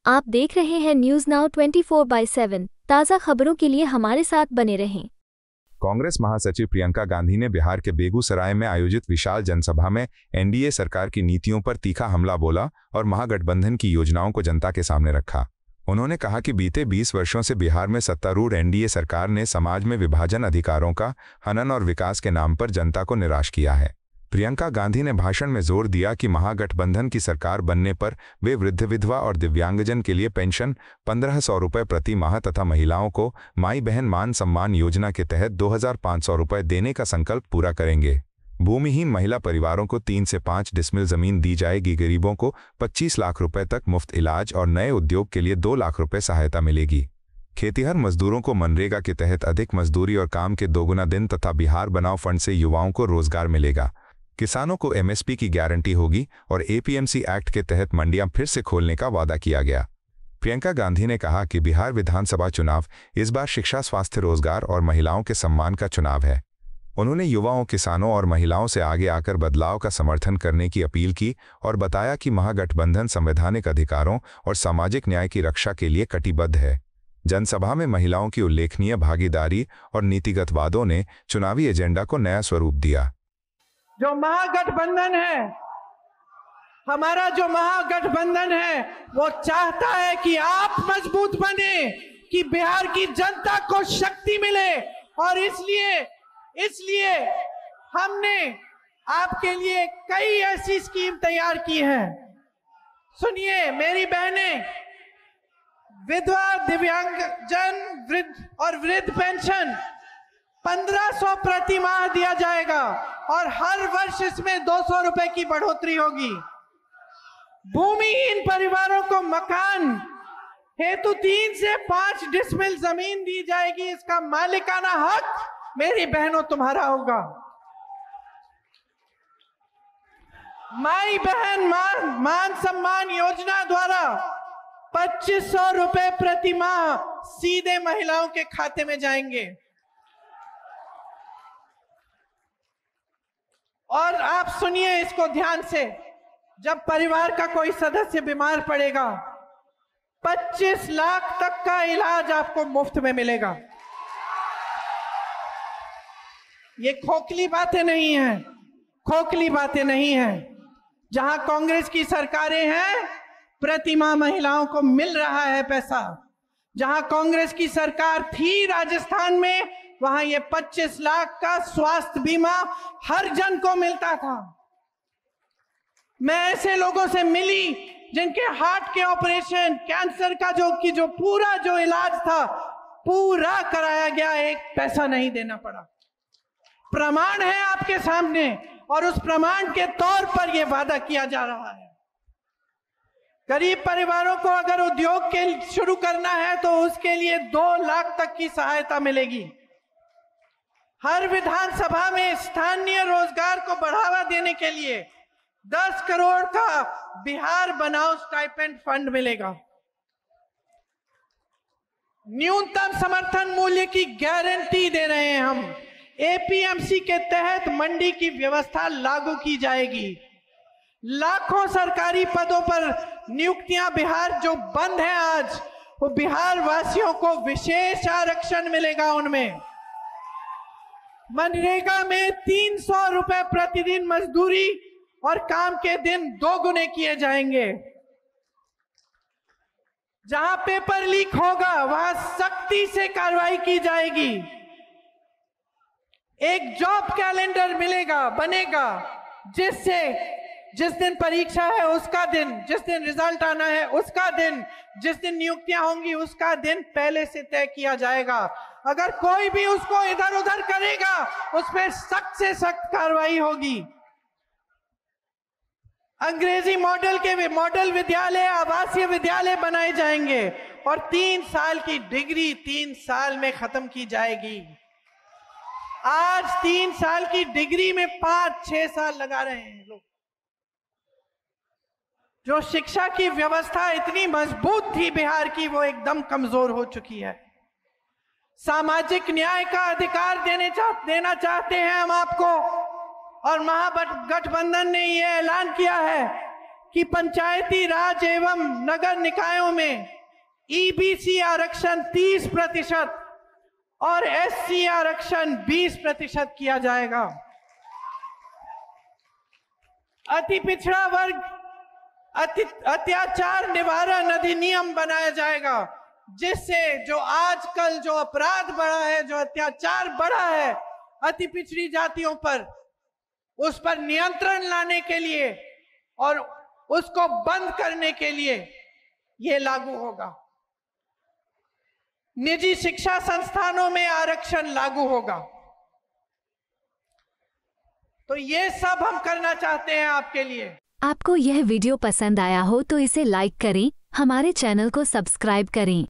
आप देख रहे हैं न्यूज नाउ 24/7। ताज़ा खबरों के लिए हमारे साथ बने रहें। कांग्रेस महासचिव प्रियंका गांधी ने बिहार के बेगूसराय में आयोजित विशाल जनसभा में एनडीए सरकार की नीतियों पर तीखा हमला बोला और महागठबंधन की योजनाओं को जनता के सामने रखा। उन्होंने कहा कि बीते 20 वर्षों से बिहार में सत्तारूढ़ एनडीए सरकार ने समाज में विभाजन, अधिकारों का हनन और विकास के नाम पर जनता को निराश किया है। प्रियंका गांधी ने भाषण में जोर दिया कि महागठबंधन की सरकार बनने पर वे वृद्ध, विधवा और दिव्यांगजन के लिए पेंशन 1500 रुपये प्रति माह तथा महिलाओं को माई बहन मान सम्मान योजना के तहत 2500 रुपये देने का संकल्प पूरा करेंगे। भूमिहीन महिला परिवारों को 3 से 5 डिसमिल जमीन दी जाएगी। गरीबों को 25 लाख रुपए तक मुफ्त इलाज और नए उद्योग के लिए 2 लाख रुपए सहायता मिलेगी। खेतीहर मजदूरों को मनरेगा के तहत अधिक मजदूरी और काम के 2 गुना दिन तथा बिहार बनाओ फंड से युवाओं को रोजगार मिलेगा। किसानों को एमएसपी की गारंटी होगी और एपीएमसी एक्ट के तहत मंडियां फिर से खोलने का वादा किया गया। प्रियंका गांधी ने कहा कि बिहार विधानसभा चुनाव इस बार शिक्षा, स्वास्थ्य, रोजगार और महिलाओं के सम्मान का चुनाव है। उन्होंने युवाओं, किसानों और महिलाओं से आगे आकर बदलाव का समर्थन करने की अपील की और बताया कि महागठबंधन संवैधानिक अधिकारों और सामाजिक न्याय की रक्षा के लिए कटिबद्ध है। जनसभा में महिलाओं की उल्लेखनीय भागीदारी और नीतिगत वादों ने चुनावी एजेंडा को नया स्वरूप दिया। जो महागठबंधन है, हमारा जो महागठबंधन है, वो चाहता है कि आप मजबूत बने, कि बिहार की जनता को शक्ति मिले। और इसलिए हमने आपके लिए कई ऐसी स्कीम तैयार की है। सुनिए मेरी बहनें, विधवा, दिव्यांगजन और वृद्ध पेंशन 1500 प्रति माह दिया जाएगा और हर वर्ष इसमें 200 रुपए की बढ़ोतरी होगी। भूमिहीन परिवारों को मकान हेतु 3 से 5 डिसमिल जमीन दी जाएगी। इसका मालिकाना हक मेरी बहनों तुम्हारा होगा। माई बहन मान सम्मान योजना द्वारा 2500 रुपए प्रति माह सीधे महिलाओं के खाते में जाएंगे। और आप सुनिए इसको ध्यान से, जब परिवार का कोई सदस्य बीमार पड़ेगा 25 लाख तक का इलाज आपको मुफ्त में मिलेगा। ये खोखली बातें नहीं हैं। जहां कांग्रेस की सरकारें हैं, प्रति माह महिलाओं को मिल रहा है पैसा। जहां कांग्रेस की सरकार थी राजस्थान में, वहां ये 25 लाख का स्वास्थ्य बीमा हर जन को मिलता था। मैं ऐसे लोगों से मिली जिनके हार्ट के ऑपरेशन, कैंसर का जो पूरा इलाज था, पूरा कराया गया, एक पैसा नहीं देना पड़ा। प्रमाण है आपके सामने और उस प्रमाण के तौर पर यह वादा किया जा रहा है। गरीब परिवारों को अगर उद्योग के शुरू करना है तो उसके लिए 2 लाख तक की सहायता मिलेगी। हर विधानसभा में स्थानीय रोजगार को बढ़ावा देने के लिए 10 करोड़ का बिहार बनाओ स्टाइपेंड फंड मिलेगा। न्यूनतम समर्थन मूल्य की गारंटी दे रहे हैं हम। एपीएमसी के तहत मंडी की व्यवस्था लागू की जाएगी। लाखों सरकारी पदों पर नियुक्तियां बिहार जो बंद है आज, वो बिहार वासियों को विशेष आरक्षण मिलेगा। उनमें मनरेगा में 300 रुपए प्रतिदिन मजदूरी और काम के दिन 2 गुने किए जाएंगे। जहां पेपर लीक होगा वहां सख्ती से कार्रवाई की जाएगी। एक जॉब कैलेंडर बनेगा, जिससे जिस दिन परीक्षा है उसका दिन, जिस दिन रिजल्ट आना है उसका दिन, जिस दिन नियुक्तियां होंगी उसका दिन पहले से तय किया जाएगा। अगर कोई भी उसको इधर उधर करेगा, उस पर सख्त से सख्त कार्रवाई होगी। अंग्रेजी मॉडल विद्यालय, आवासीय विद्यालय बनाए जाएंगे और 3 साल की डिग्री 3 साल में खत्म की जाएगी। आज 3 साल की डिग्री में 5-6 साल लगा रहे हैं लोग। जो शिक्षा की व्यवस्था इतनी मजबूत थी बिहार की, वो एकदम कमजोर हो चुकी है। सामाजिक न्याय का अधिकार देना चाहते हैं हम आपको, और महागठबंधन ने यह ऐलान किया है कि पंचायती राज एवं नगर निकायों में ईबीसी आरक्षण 30% और एससी आरक्षण 20% किया जाएगा। अति पिछड़ा वर्ग अत्याचार निवारण अधिनियम बनाया जाएगा, जिससे जो आजकल जो अपराध बढ़ा है, जो अत्याचार बढ़ा है अति पिछड़ी जातियों पर, उस पर नियंत्रण लाने के लिए और उसको बंद करने के लिए यह लागू होगा। निजी शिक्षा संस्थानों में आरक्षण लागू होगा। तो ये सब हम करना चाहते हैं आपके लिए। आपको यह वीडियो पसंद आया हो तो इसे लाइक करें, हमारे चैनल को सब्सक्राइब करें।